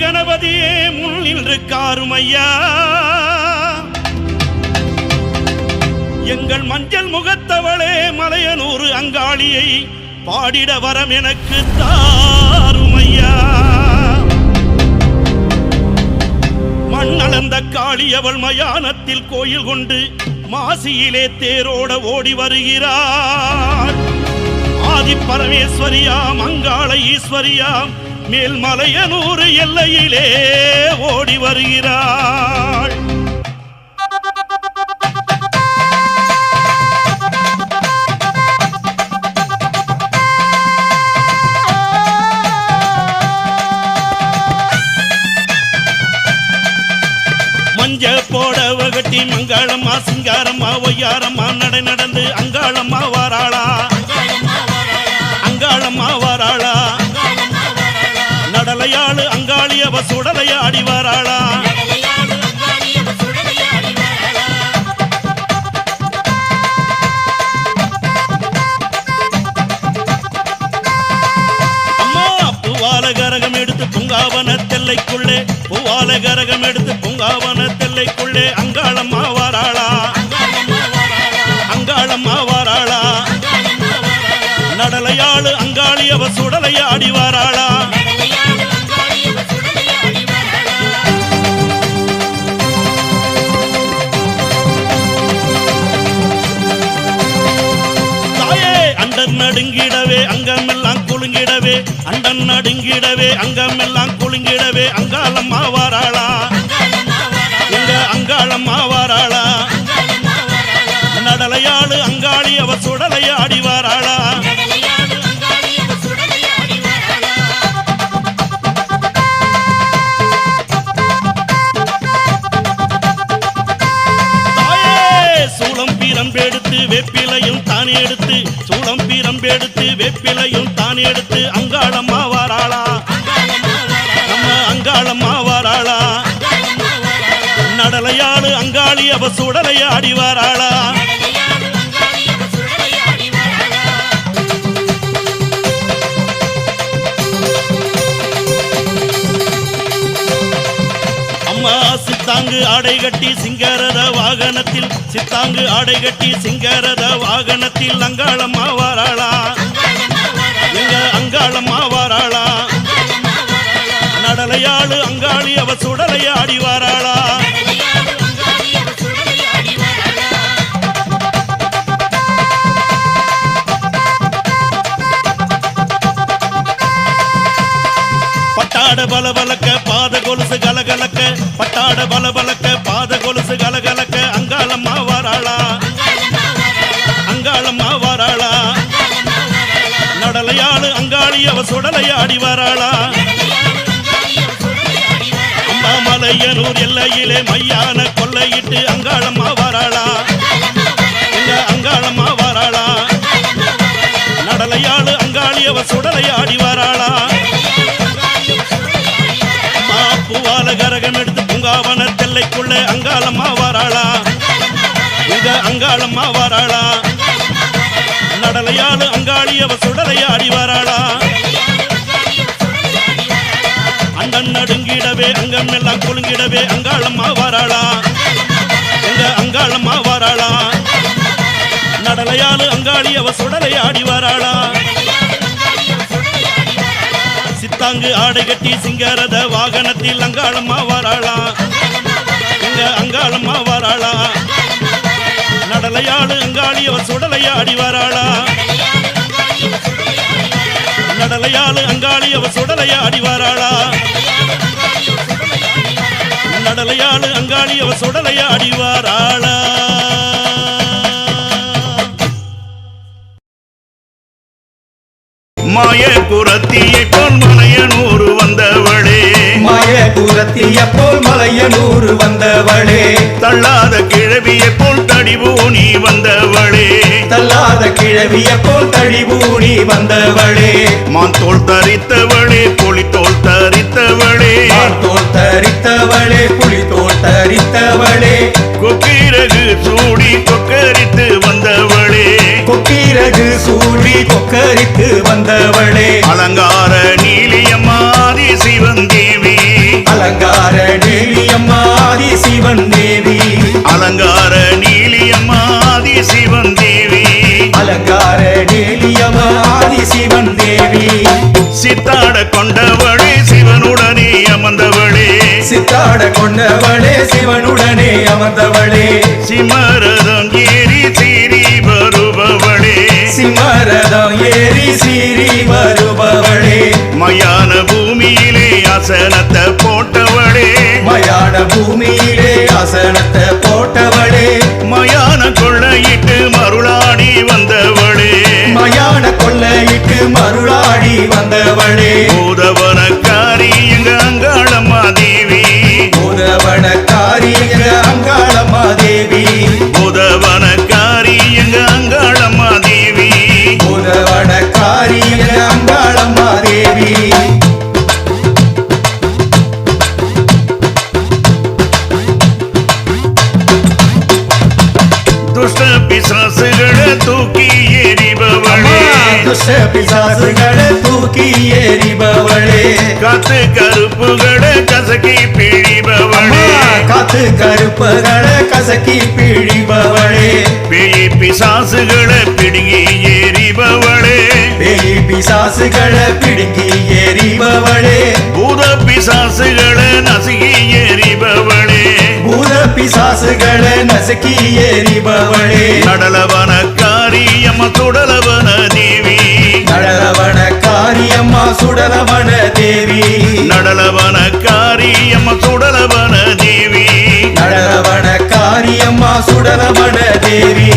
கணபதியே முன் நின்று காருமையா எங்கள் மஞ்சள் முகத்தவளே மலையனூர் அங்காளியை பாடிட வரம் எனக்கு தாருமையா மண்ணளந்த காளி அவள் மயானத்தில் கோயில் கொண்டு மாசியிலே தேரோட ஓடி வருகிறாள் ஆதி பரமேஸ்வரியாம் அங்காள ஈஸ்வரியாம் மேல்மலையனூர் எல்லையிலே ஓடி வருகிறாள் மஞ்ச போடவ கட்டி மங்களம்மா சிங்காரம்மா ஒய்யாரம்மா நடை நடந்து அங்காளம்மா வாராளா அங்காளம்மா வாராளா நடலையாளு அங்காளி அவ சுடலையாடி வாராளா அம்மா பூவால கரகம் எடுத்து பூங்காவன தெல்லைக்குள்ளே பூவால கரகம் எடுத்து பூங்காவன தெல்லைக்குள்ளே அங்காளம்மா வாராளா அங்காளம்மா வாராளா நடலையாளு அங்காளி அவ சுடலையாடி வாராளா தாயே அண்டன் நடுங்கிடவே அங்கமெல்லாம் குலுங்கிடவே அண்டன் நடுங்கிடவே அங்கமெல்லாம் குலுங்கிடவே அங்காளம்மா வாராளா எங்க அங்காளம்மா வாராளா நடலையாளு அங்காளி அவ சுடலையாடி வாராளா எடுத்து வேப்பிலையும் தானே எடுத்து சூளம் பீரம்பெடுத்து வேப்பிலையும் தானே எடுத்து அங்காளம்மா வாராளா நம்ம அங்காளம்மா வாராளா நடலையாளு அங்காளி அவ சுடலையாடி வாராளா சித்தாங்கு ஆடை கட்டி சிங்காரத வாகனத்தில் சித்தாங்கு ஆடை கட்டி சிங்காரத வாகனத்தில் அங்காளம்மா வாராளா எங்க அங்காளம்மா வாராளா நடலையாளு அங்காளி அவ சுடலையாடி வாராளா பட்டாட பலபலக்க பாத கொலுசு கலகலக்க பட்டாட பலபலக்க பாத கொலுசு கலகலக்க அங்காளம்மா வாராளா அங்காளம்மா வாராளா நடலையாளு அங்காளி அவ சுடலையாடி வாராளா அம்பாமலையனூர் எல்லையிலே மையான கொள்ளையிட்டு அங்காளம்மா வாராளா எங்க அங்காளம்மா வாராளா நடலையாளு அங்காளி அவ சுடலையாடி வாராளா பூவால கரகம் எடுத்து பூங்காவன தெல்லைக்குள்ளே அங்காளம்மா வாராளா எங்க அங்காளம்மா வாராளா நடலையாளு அங்காளி அவ சுடலையாடி வாராளா அண்டன் நடுங்கிடவே அங்கம் எல்லாம் குலுங்கிடவே அங்காளம்மா வாராளா எங்க அங்காளம்மா வாராளா நடலையாளு அங்காளி அவ சுடலையாடி வாராளா சித்தாங்கு ஆடை கட்டி சிங்காரத வாகனத்தில் அங்காளம்மா வாராளா எங்க அங்காளம்மா வாராளா நடலையாளு அங்காளி அவ சுடலையாடி வாராளா நடலையாளு அங்காளி அவ சுடலையாடி வாராளா நடலையாளு அங்காளி அவ சுடலையாடி வாராளா மாய குரத்தியை போல் மலையனூர் வந்தவளே மாய குரத்தியை போல் மலையனூர் வந்தவளே தள்ளாத கிழவியை போல் தடிபூணி வந்தவளே தள்ளாத கிழவியை போல் தடிபூணி வந்தவளே மான் தோல் தரித்தவளே புலித்தோல் தரித்தவளே மான் தோல் தரித்தவளே புலித்தோல் தரித்தவளே கொக்கிரகு சூடி கொக்கரித்து வந்தவளே கொக்கிரகு சூடி கொக்கரித்து வந்தவளே அலங்கார நீலியம்மாதி சிவந்தேவி கொண்டவளே சிவனுடனே அமர்ந்தவளே சித்தாட கொண்டவளே சிவனுடனே அமர்ந்தவளே சிமரதம் ஏறி சீறி வருபவளே சிமரதம் ஏறி சீறி வருபவளே மயான பூமியிலே அசனத்தை போட்டவளே மயான பூமியிலே அசனத்தை போட்டவளே மயான கொள்ளையிட்டு மருளாடி வந்தவளே மயான கொள்ளையிட்டு மருளாடி வந்தவளே பூதவனக்காரி எங்க அங்காளம்மா தேவி பூதவனக்காரி எங்க அங்காளம்மா தேவி பூதவனக்காரி எங்க அங்காளம்மா தேவி பூதவனக்காரி எங்க அங்காளம்மா தேவி துஷ்ட பிசாசுகளை தூக்கி எறிபவளே துஷ்ட பிசாசுகளை தூக்கி எறிபவளே காத்து கருப்புகளை கசக்கி பிழிபவளே காத்து கருப்புகளை கசக்கி பிழிபவளே பேய் பிசாசுகளை பிடுங்கி எறிபவளே பேய் பிசாசுகளை பிடுங்கி எறிபவளே பூத பிசாசுகளை நசுகி எறிபவளே பூத பிசாசுகளை நசுக்கி எறிபவளே நடலவனக்காரி அம்மா சுடலவன தேவி நடலவனக்காரி அம்மா சுடலவன தேவி நடலவனக்காரி அம்மா சுடலவன தேவி நடலவனக்காரி அம்மா சுடலவன தேவி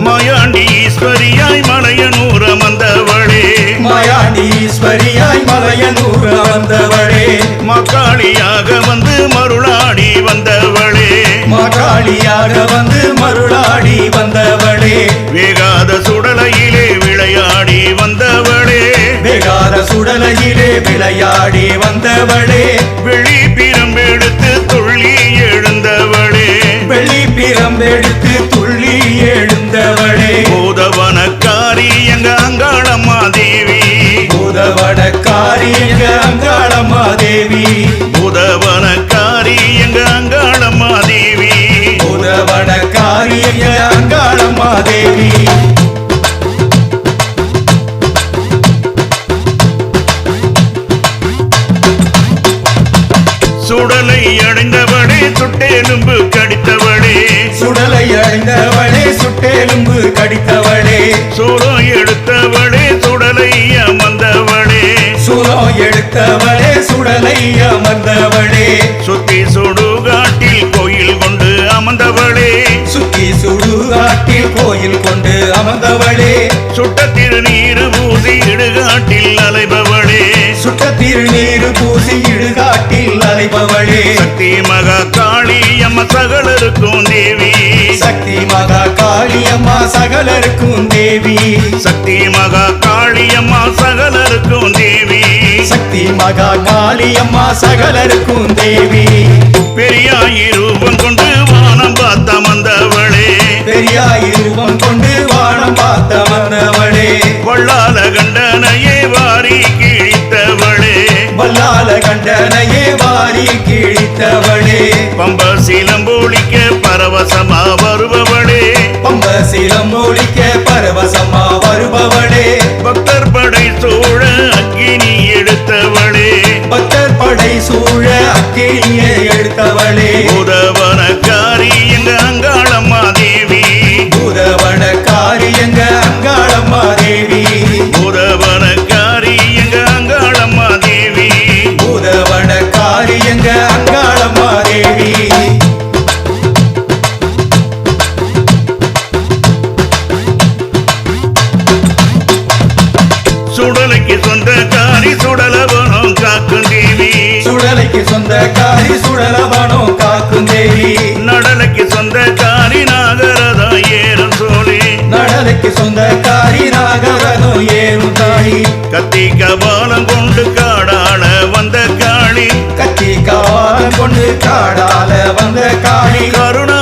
மாயாண்டி ஈஸ்வரியாய் மலையனூர் அமர்ந்தவளே மாயாண்டீஸ்வரியாய் மலையனூர் வந்தவளே மக்காளியாக வந்து மருளாடி வந்தவளே மாகாளியாக வந்து மருளாடி வந்தவளே வேகாத சுடலையிலே விளையாடி வந்தவளே வேகாத சுடலையிலே விளையாடி வந்தவளே வெளி பிரம்பெடுத்து துள்ளி எழுந்தவளே வெள்ளி பிரம்பெடுத்து துள்ளி எழுந்தவளே பூதவனக்காரி எங்க அங்காளம்மா தேவி பூதவனக்காரி எங்க அங்காளம்மா தேவி பூதவனக்காரி எங்க அங்காளம்மா தேவி பூதவனக்காரி எங்க அங்காளம்மா தேவி சுடலை அடைந்தவளே சுட்டெலும்பு கடித்தவளே சுடலை அடைந்தவளே சுட்டெலும்பு கடித்தவளே சூரம் எடுத்தவளே சுடலை அமர்ந்தவளே சுரம் எடுத்தவளே சுடலை அமர்ந்தவளே சுத்தி சுடுகாட்டில் கோயில் கொண்டு அமர்ந்தவளே சுத்தி சுடுகாட்டில் கோயில் கொண்டு அமர்ந்தவளே சுட்ட திருநீரு பூசி இடுகாட்டில் அலைபவளே சுட்ட திருநீர் பூசி இடுகாட்டில் அலைபவளே சக்தி மகா காளி அம்மா சகலருக்கும் தேவி சக்தி மகா காளியம்மா சகலருக்கும் தேவி சக்தி மகா காளி அம்மா சகலருக்கும் தேவி சக்தி மகா காளியம்மா சகலருக்கும் தேவி பெரியாயி ரூபம் கொண்டு வானம் பார்த்த வந்தவளே பெரியாய் ரூபம் கொண்டு வானம் பார்த்த வந்தவளே வள்ளால கண்டனையே வாரி கிழித்தவளே வல்லால கண்டனையே வாரி கிழித்தவளே பம்ப சிலம்பொழிக்க பரவசமா வருபவளே பம்ப சிலம்பொழிக்க பரவசமா வருபவளே பக்தர் படை சூழ அக்கினி எடுத்தவளே பக்தர் படை சூழ அக்கினியை எடுத்தவளே பூதவனக்காரி எங்க அங்காளம்மா தேவி பூதவனக்காரி எங்க அங்காளம்மா தேவி பூதவனக்காரி எங்க அங்காளம்மா தேவி பூதவனக்காரி எங்க அங்காளம்மா தேவி சுடலைக்கு சொந்தக்காரி சுடலவனம் காக்கும் தேவி சுடலைக்கு சொந்தக்காரி சுடலவனோ காக்கும் தேவி நடலைக்கு சொந்தக்காரி நாகரதா ஏறும் சோழி நடலைக்கு சொந்தக்காரி நாகரதோ ஏறும் தாயி கத்தி கபாலம் கொண்டு காடாள வந்த காளி கத்தி காலம் கொண்டு காடால வந்த காளி கருணா